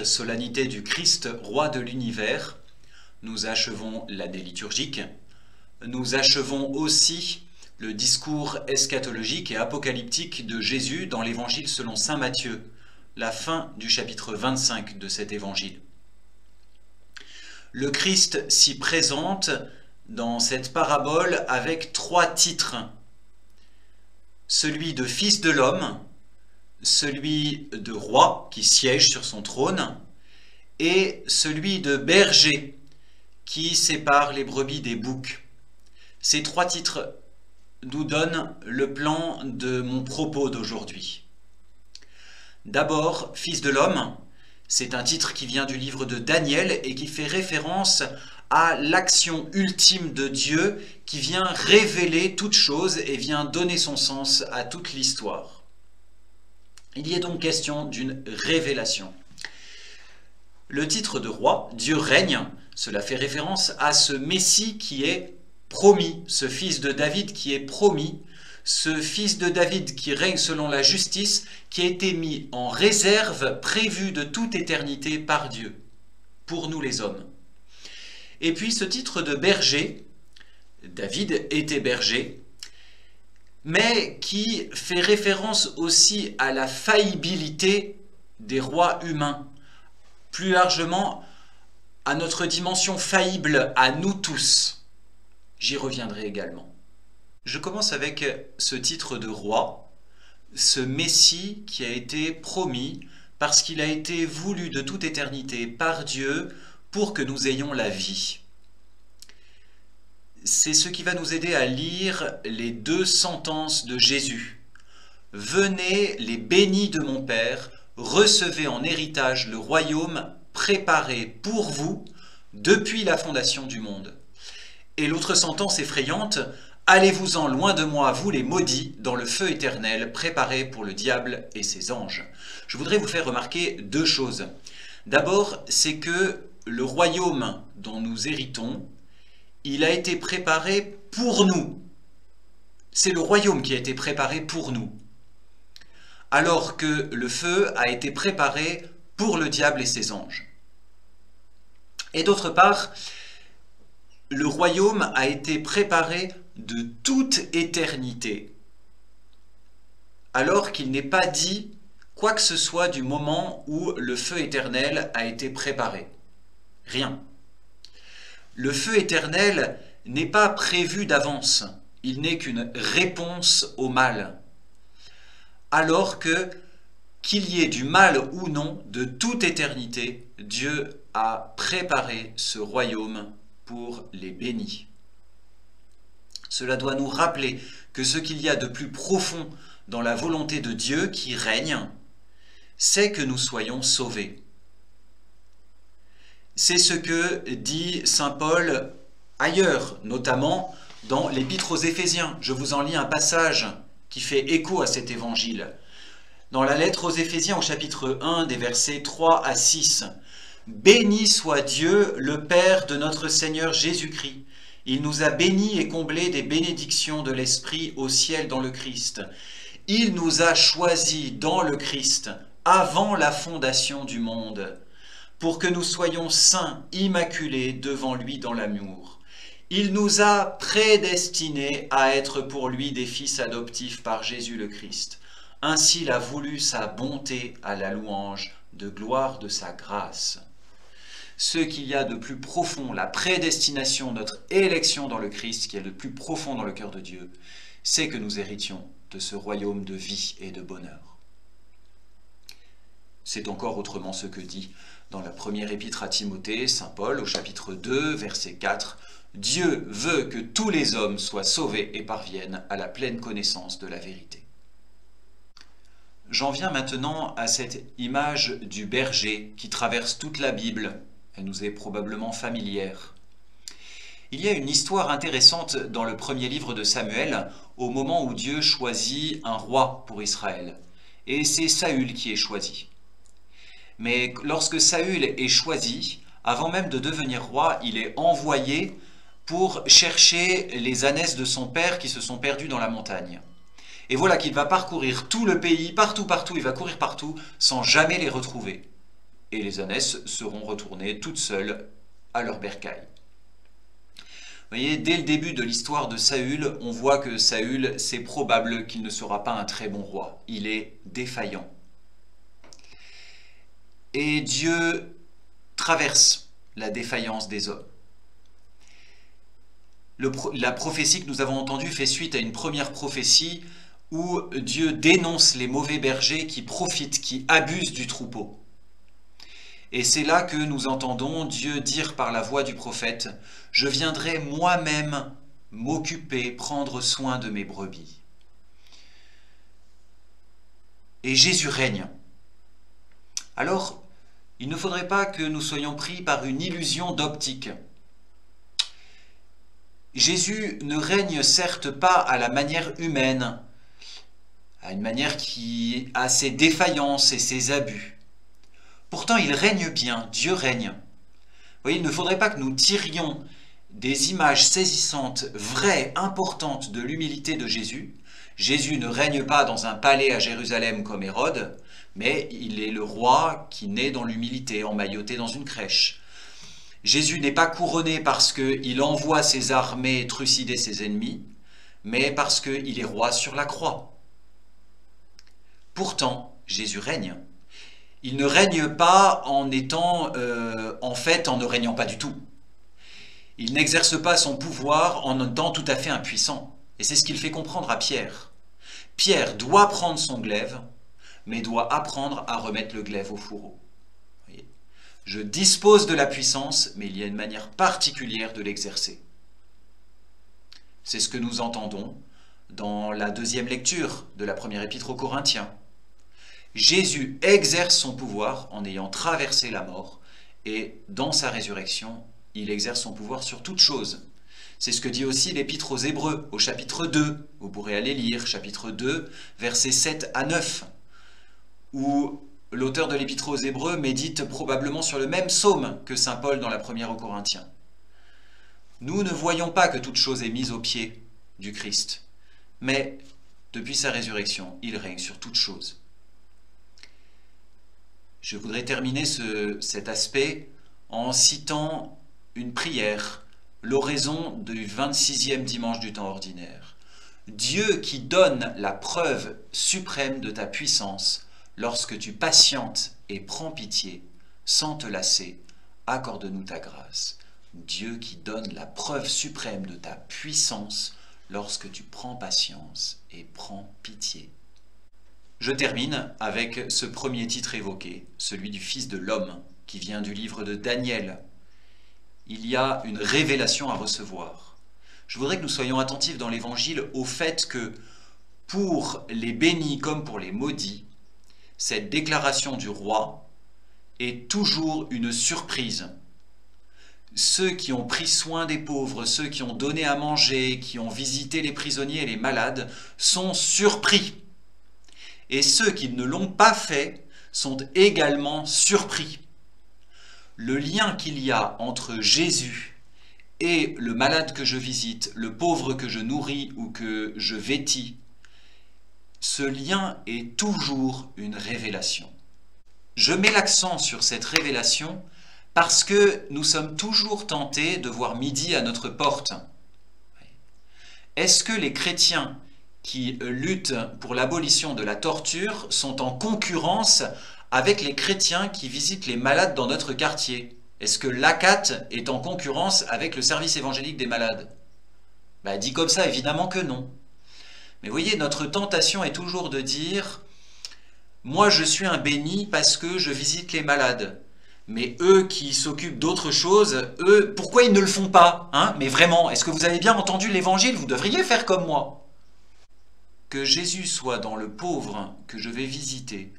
solennité du Christ, roi de l'univers, nous achevons l'année liturgique. Nous achevons aussi le discours eschatologique et apocalyptique de Jésus dans l'évangile selon saint Matthieu, la fin du chapitre 25 de cet évangile. Le Christ s'y présente dans cette parabole avec 3 titres. Celui de Fils de l'homme, celui de roi qui siège sur son trône, et celui de berger qui sépare les brebis des boucs. Ces 3 titres nous donnent le plan de mon propos d'aujourd'hui. D'abord, Fils de l'homme, c'est un titre qui vient du livre de Daniel et qui fait référence à l'action ultime de Dieu qui vient révéler toute chose et vient donner son sens à toute l'histoire. Il y est donc question d'une révélation. Le titre de roi, Dieu règne, cela fait référence à ce Messie qui est promis, ce fils de David qui est promis, ce fils de David qui règne selon la justice, qui a été mis en réserve, prévu de toute éternité par Dieu, pour nous les hommes. Et puis ce titre de berger, David était berger, mais qui fait référence aussi à la faillibilité des rois humains, plus largement à notre dimension faillible, à nous tous. J'y reviendrai également. Je commence avec ce titre de roi, ce Messie qui a été promis parce qu'il a été voulu de toute éternité par Dieu pour que nous ayons la vie. C'est ce qui va nous aider à lire les 2 sentences de Jésus. « Venez les bénis de mon Père, recevez en héritage le royaume préparé pour vous depuis la fondation du monde. » Et l'autre sentence effrayante, « Allez-vous-en loin de moi, vous les maudits, dans le feu éternel, préparé pour le diable et ses anges. » Je voudrais vous faire remarquer 2 choses. D'abord, c'est que le royaume dont nous héritons, il a été préparé pour nous. C'est le royaume qui a été préparé pour nous. Alors que le feu a été préparé pour le diable et ses anges. Et d'autre part, le royaume a été préparé de toute éternité, alors qu'il n'est pas dit quoi que ce soit du moment où le feu éternel a été préparé. Rien. Le feu éternel n'est pas prévu d'avance, il n'est qu'une réponse au mal. Alors que, qu'il y ait du mal ou non, de toute éternité, Dieu a préparé ce royaume pour les bénis. Cela doit nous rappeler que ce qu'il y a de plus profond dans la volonté de Dieu qui règne, c'est que nous soyons sauvés. C'est ce que dit saint Paul ailleurs, notamment dans l'Épître aux Éphésiens. Je vous en lis un passage qui fait écho à cet évangile. Dans la lettre aux Éphésiens au chapitre 1 des versets 3 à 6. « Béni soit Dieu, le Père de notre Seigneur Jésus-Christ. Il nous a bénis et comblés des bénédictions de l'Esprit au ciel dans le Christ. Il nous a choisis dans le Christ avant la fondation du monde, pour que nous soyons saints, immaculés devant lui dans l'amour. Il nous a prédestinés à être pour lui des fils adoptifs par Jésus le Christ. Ainsi il a voulu sa bonté à la louange de gloire de sa grâce. » Ce qu'il y a de plus profond, la prédestination, notre élection dans le Christ, qui est le plus profond dans le cœur de Dieu, c'est que nous héritions de ce royaume de vie et de bonheur. C'est encore autrement ce que dit dans la première épître à Timothée, saint Paul, au chapitre 2, verset 4, « Dieu veut que tous les hommes soient sauvés et parviennent à la pleine connaissance de la vérité. » J'en viens maintenant à cette image du berger qui traverse toute la Bible. Elle nous est probablement familière. Il y a une histoire intéressante dans le premier livre de Samuel, au moment où Dieu choisit un roi pour Israël. Et c'est Saül qui est choisi. Mais lorsque Saül est choisi, avant même de devenir roi, il est envoyé pour chercher les ânesses de son père qui se sont perdus dans la montagne. Et voilà qu'il va parcourir tout le pays, partout, il va courir partout, sans jamais les retrouver. et les ânesses seront retournées toutes seules à leur bercail. Vous voyez, dès le début de l'histoire de Saül, on voit que Saül, c'est probable qu'il ne sera pas un très bon roi. Il est défaillant. Et Dieu traverse la défaillance des hommes. La prophétie que nous avons entendue fait suite à une première prophétie où Dieu dénonce les mauvais bergers qui profitent, qui abusent du troupeau. Et c'est là que nous entendons Dieu dire par la voix du prophète « Je viendrai moi-même m'occuper, prendre soin de mes brebis. » Et Jésus règne. Alors, il ne faudrait pas que nous soyons pris par une illusion d'optique. Jésus ne règne certes pas à la manière humaine, à une manière qui a ses défaillances et ses abus. Pourtant, il règne bien, Dieu règne. Vous voyez, il ne faudrait pas que nous tirions des images saisissantes, vraies, importantes de l'humilité de Jésus. Jésus ne règne pas dans un palais à Jérusalem comme Hérode, mais il est le roi qui naît dans l'humilité, emmailloté dans une crèche. Jésus n'est pas couronné parce qu'il envoie ses armées trucider ses ennemis, mais parce qu'il est roi sur la croix. Pourtant, Jésus règne. Il ne règne pas en ne régnant pas du tout. Il n'exerce pas son pouvoir en étant tout à fait impuissant. Et c'est ce qu'il fait comprendre à Pierre. Pierre doit prendre son glaive, mais doit apprendre à remettre le glaive au fourreau. Voyez, je dispose de la puissance, mais il y a une manière particulière de l'exercer. C'est ce que nous entendons dans la deuxième lecture de la première épître aux Corinthiens. Jésus exerce son pouvoir en ayant traversé la mort, et dans sa résurrection, il exerce son pouvoir sur toute chose. C'est ce que dit aussi l'épître aux Hébreux, au chapitre 2. Vous pourrez aller lire, chapitre 2, versets 7 à 9, où l'auteur de l'épître aux Hébreux médite probablement sur le même psaume que saint Paul dans la première aux Corinthiens. Nous ne voyons pas que toute chose est mise aux pieds du Christ, mais depuis sa résurrection, il règne sur toute chose. Je voudrais terminer cet aspect en citant une prière, l'oraison du 26e dimanche du temps ordinaire. Dieu qui donne la preuve suprême de ta puissance, lorsque tu patientes et prends pitié, sans te lasser, accorde-nous ta grâce. Dieu qui donne la preuve suprême de ta puissance, lorsque tu prends patience et prends pitié. Je termine avec ce premier titre évoqué, celui du Fils de l'homme, qui vient du livre de Daniel. Il y a une révélation à recevoir. Je voudrais que nous soyons attentifs dans l'Évangile au fait que, pour les bénis comme pour les maudits, cette déclaration du roi est toujours une surprise. Ceux qui ont pris soin des pauvres, ceux qui ont donné à manger, qui ont visité les prisonniers et les malades, sont surpris. Et ceux qui ne l'ont pas fait sont également surpris. Le lien qu'il y a entre Jésus et le malade que je visite, le pauvre que je nourris ou que je vêtis, ce lien est toujours une révélation. Je mets l'accent sur cette révélation parce que nous sommes toujours tentés de voir midi à notre porte. Est-ce que les chrétiens qui luttent pour l'abolition de la torture sont en concurrence avec les chrétiens qui visitent les malades dans notre quartier? Est-ce que l'ACAT est en concurrence avec le service évangélique des malades? Dit comme ça, évidemment que non. Mais voyez, notre tentation est toujours de dire « Moi, je suis un béni parce que je visite les malades. Mais eux qui s'occupent d'autre chose, eux, pourquoi ils ne le font pas, hein? Mais vraiment, est-ce que vous avez bien entendu l'évangile? Vous devriez faire comme moi. » Que Jésus soit dans le pauvre que je vais visiter,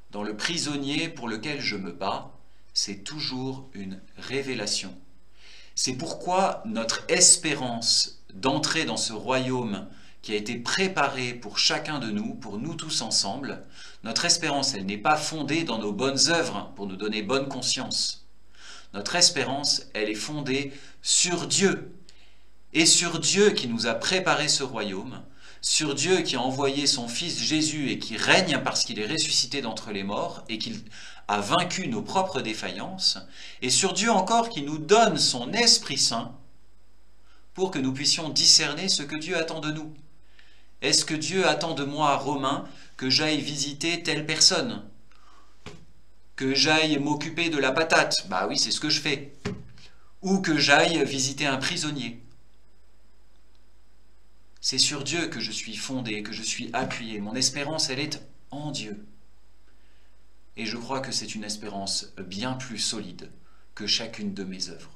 dans le prisonnier pour lequel je me bats, c'est toujours une révélation. C'est pourquoi notre espérance d'entrer dans ce royaume qui a été préparé pour chacun de nous, pour nous tous ensemble, notre espérance, elle n'est pas fondée dans nos bonnes œuvres pour nous donner bonne conscience. Notre espérance, elle est fondée sur Dieu, et sur Dieu qui nous a préparé ce royaume, sur Dieu qui a envoyé son Fils Jésus et qui règne parce qu'il est ressuscité d'entre les morts et qu'il a vaincu nos propres défaillances, et sur Dieu encore qui nous donne son Esprit Saint pour que nous puissions discerner ce que Dieu attend de nous. Est-ce que Dieu attend de moi, Romain, que j'aille visiter telle personne? Que j'aille m'occuper de la patate? Bah oui, c'est ce que je fais. Ou que j'aille visiter un prisonnier. C'est sur Dieu que je suis fondé, que je suis appuyé. Mon espérance, elle est en Dieu. Et je crois que c'est une espérance bien plus solide que chacune de mes œuvres.